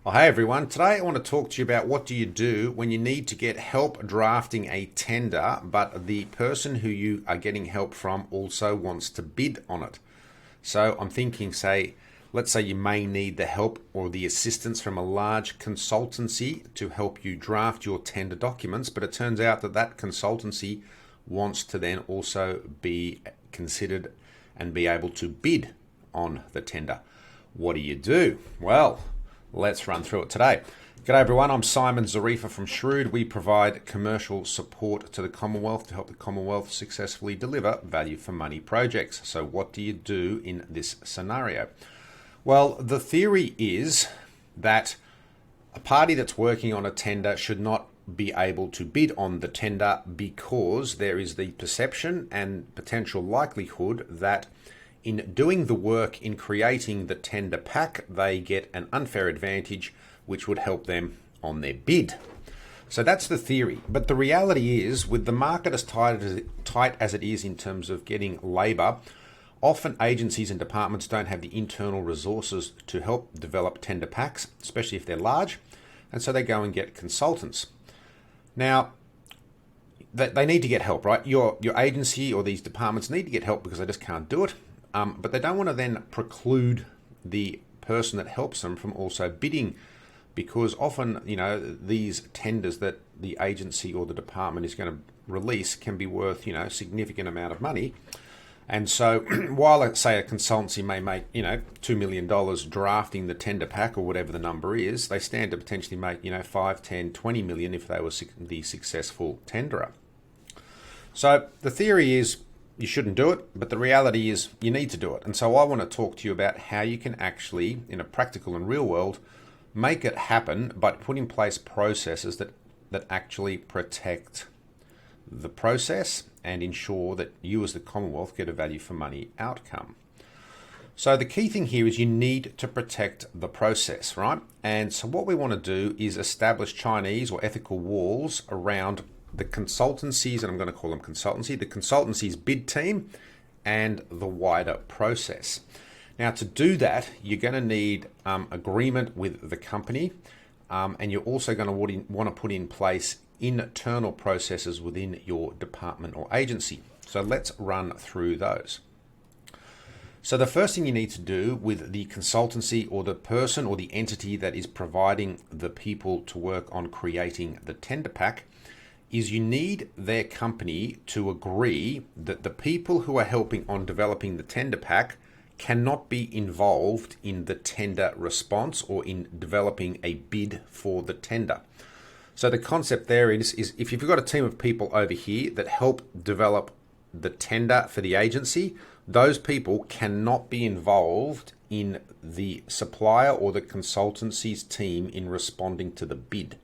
Well, hey everyone. Today I want to talk to you about what do you do when you need to get help drafting a tender, but the person who you are getting help from also wants to bid on it. So I'm thinking, let's say you may need the help or the assistance from a large consultancy to help you draft your tender documents, but it turns out that that consultancy wants to then also be considered and be able to bid on the tender. What do you do? Well, let's run through it today. G'day everyone, I'm Simon Zarifa from Shrewd. We provide commercial support to the Commonwealth to help the Commonwealth successfully deliver value for money projects. So what do you do in this scenario? Well, the theory is that a party that's working on a tender should not be able to bid on the tender because there is the perception and potential likelihood that in doing the work in creating the tender pack, they get an unfair advantage which would help them on their bid. So that's the theory. But the reality is, with the market as tight as it is in terms of getting labour, often agencies and departments don't have the internal resources to help develop tender packs, especially if they're large, and so they go and get consultants. Now, they need to get help, right? Your agency or these departments need to get help because they just can't do it. But they don't want to then preclude the person that helps them from also bidding, because often, these tenders that the agency or the department is going to release can be worth, significant amount of money. And so while, say, a consultancy may make, $2 million drafting the tender pack or whatever the number is, they stand to potentially make, 5, 10, 20 million if they were the successful tenderer. So the theory is, you shouldn't do it, but the reality is you need to do it. And so I want to talk to you about how you can actually, in a practical and real world, make it happen, but put in place processes that actually protect the process and ensure that you as the Commonwealth get a value for money outcome. So the key thing here is you need to protect the process, right? And so what we want to do is establish Chinese or ethical walls around the consultancies, and I'm going to call them consultancy, the consultancy's bid team and the wider process. Now, to do that, you're going to need agreement with the company, and you're also going to want to put in place internal processes within your department or agency. So let's run through those. So the first thing you need to do with the consultancy or the person or the entity that is providing the people to work on creating the tender pack is you need their company to agree that the people who are helping on developing the tender pack cannot be involved in the tender response or in developing a bid for the tender. So the concept there is if you've got a team of people over here that help develop the tender for the agency, those people cannot be involved in the supplier or the consultancy's team in responding to the bid.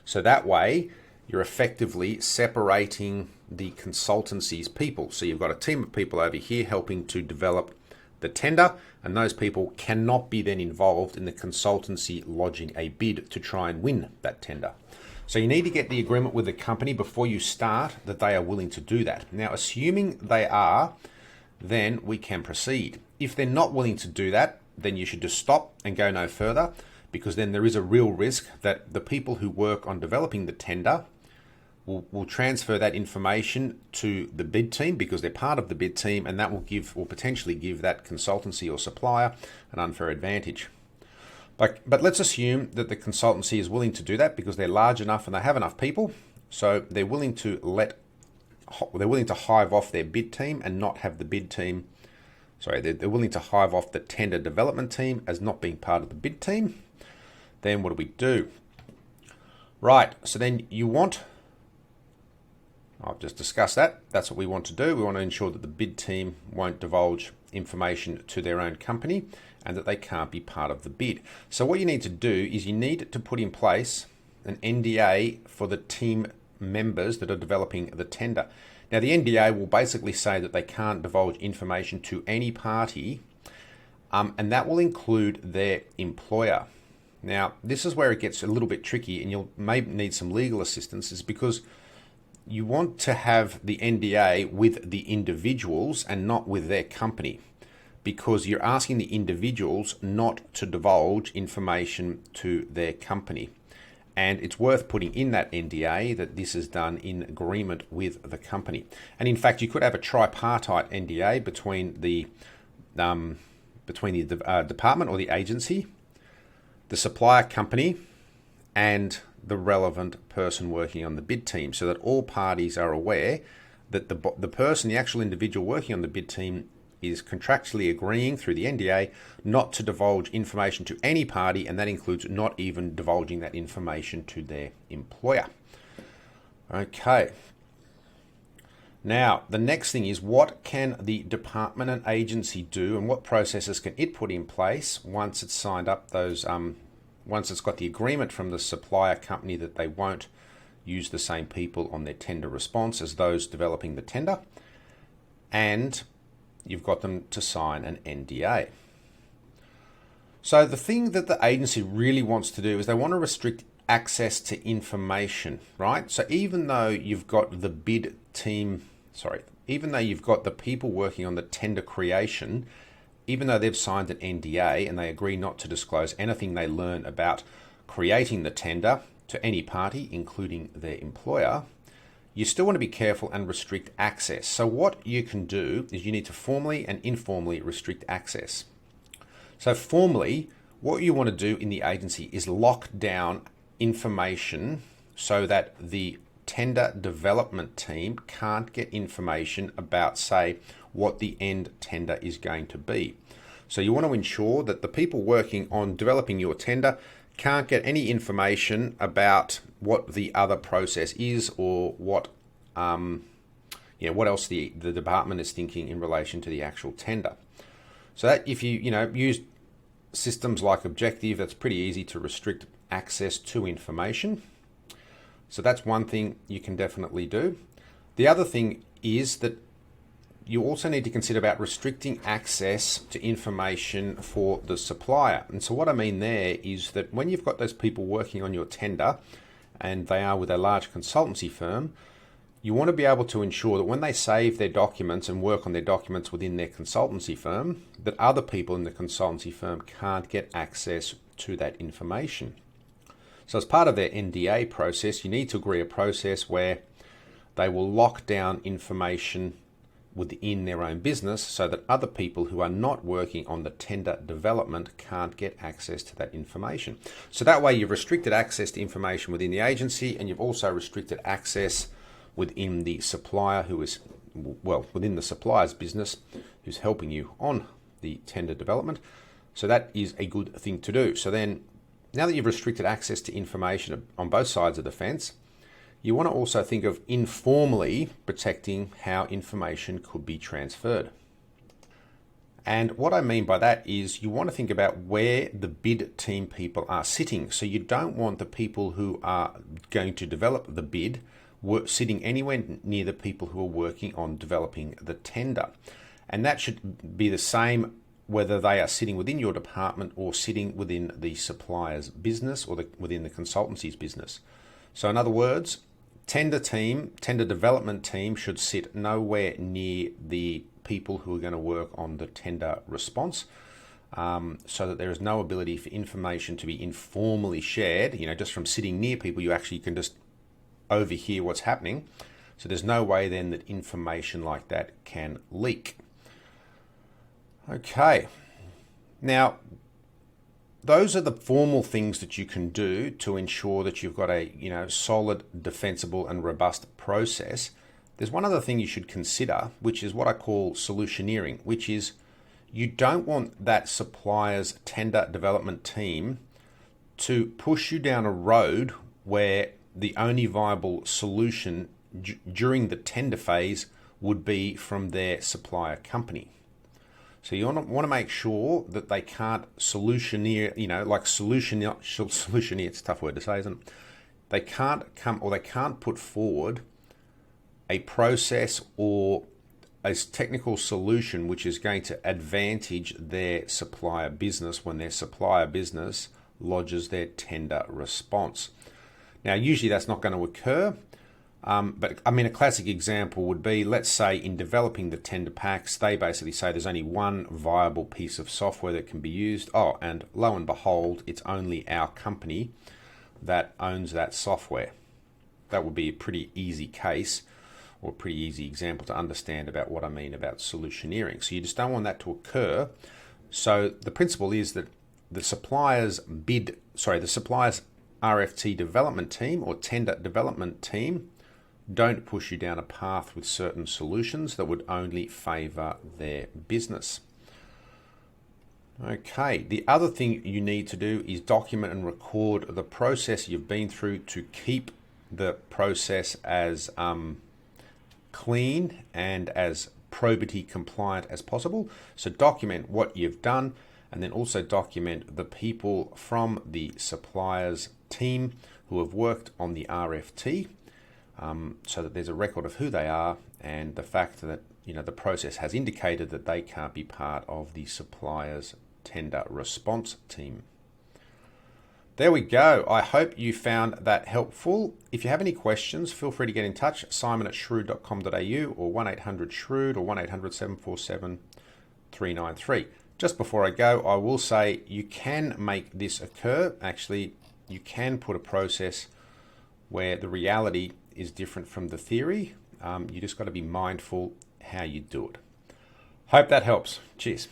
So that way, you're effectively separating the consultancy's people. So you've got a team of people over here helping to develop the tender, and those people cannot be then involved in the consultancy lodging a bid to try and win that tender. So you need to get the agreement with the company before you start that they are willing to do that. Now, assuming they are, then we can proceed. If they're not willing to do that, then you should just stop and go no further, because then there is a real risk that the people who work on developing the tender will transfer that information to the bid team because they're part of the bid team, and that will potentially give that consultancy or supplier an unfair advantage. But let's assume that the consultancy is willing to do that because they're large enough and they have enough people, so they're willing to hive off their bid team and not have the bid team. They're willing to hive off the tender development team as not being part of the bid team. Then what do we do? Right, so then I've just discussed that. That's what we want to do. We want to ensure that the bid team won't divulge information to their own company and that they can't be part of the bid. So what you need to do is you need to put in place an NDA for the team members that are developing the tender. Now, the NDA will basically say that they can't divulge information to any party, and that will include their employer. Now, this is where it gets a little bit tricky, and you'll maybe need some legal assistance, is because you want to have the NDA with the individuals and not with their company, because you're asking the individuals not to divulge information to their company. And it's worth putting in that NDA that this is done in agreement with the company. And in fact, you could have a tripartite NDA between the department or the agency, the supplier company, and the relevant person working on the bid team, so that all parties are aware that the person, the actual individual working on the bid team, is contractually agreeing through the NDA not to divulge information to any party, and that includes not even divulging that information to their employer. Okay. Now, the next thing is, what can the department and agency do, and what processes can it put in place once it's signed up those, once it's got the agreement from the supplier company that they won't use the same people on their tender response as those developing the tender, and you've got them to sign an NDA. So the thing that the agency really wants to do is they want to restrict access to information, right? So even though you've got the bid team, even though you've got the people working on the tender creation, even though they've signed an NDA and they agree not to disclose anything they learn about creating the tender to any party, including their employer, you still want to be careful and restrict access. So what you can do is you need to formally and informally restrict access. So formally, what you want to do in the agency is lock down information so that the tender development team can't get information about, say, what the end tender is going to be. So you want to ensure that the people working on developing your tender can't get any information about what the other process is, or what else the department is thinking in relation to the actual tender. So that if you use systems like Objective, that's pretty easy to restrict access to information. So that's one thing you can definitely do. The other thing is that you also need to consider about restricting access to information for the supplier. And so what I mean there is that when you've got those people working on your tender, and they are with a large consultancy firm, you want to be able to ensure that when they save their documents and work on their documents within their consultancy firm, that other people in the consultancy firm can't get access to that information. So as part of their NDA process, you need to agree a process where they will lock down information within their own business so that other people who are not working on the tender development can't get access to that information. So that way you've restricted access to information within the agency, and you've also restricted access within the supplier within the supplier's business who's helping you on the tender development. So that is a good thing to do. So then, now that you've restricted access to information on both sides of the fence, you want to also think of informally protecting how information could be transferred. And what I mean by that is you want to think about where the bid team people are sitting. So you don't want the people who are going to develop the bid sitting anywhere near the people who are working on developing the tender. And that should be the same whether they are sitting within your department or sitting within the supplier's business or within the consultancy's business. So in other words, tender development team should sit nowhere near the people who are going to work on the tender response, so that there is no ability for information to be informally shared. Just from sitting near people, you actually can just overhear what's happening. So there's no way then that information like that can leak. Okay. Now, those are the formal things that you can do to ensure that you've got a solid, defensible and robust process. There's one other thing you should consider, which is what I call solutioneering, which is you don't want that supplier's tender development team to push you down a road where the only viable solution during the tender phase would be from their supplier company. So you want to make sure that they can't solutioneer, solutioneer, it's a tough word to say, isn't it? They can't put forward a process or a technical solution which is going to advantage their supplier business when their supplier business lodges their tender response. Now, usually that's not going to occur, But I mean, a classic example would be, let's say in developing the tender packs, they basically say there's only one viable piece of software that can be used. Oh, and lo and behold, it's only our company that owns that software. That would be a pretty easy case or a pretty easy example to understand about what I mean about solutioneering. So you just don't want that to occur. So the principle is that the supplier's RFT development team or tender development team don't push you down a path with certain solutions that would only favor their business. Okay, the other thing you need to do is document and record the process you've been through to keep the process as clean and as probity compliant as possible. So document what you've done, and then also document the people from the supplier's team who have worked on the RFT, so that there's a record of who they are and the fact that the process has indicated that they can't be part of the supplier's tender response team. There we go. I hope you found that helpful. If you have any questions, feel free to get in touch. simon@shrewd.com.au or 1-800-SHREWD or 1-800-747-393. Just before I go, I will say you can make this occur. Actually, you can put a process where the reality is different from the theory. You just got to be mindful how you do it. Hope that helps. Cheers.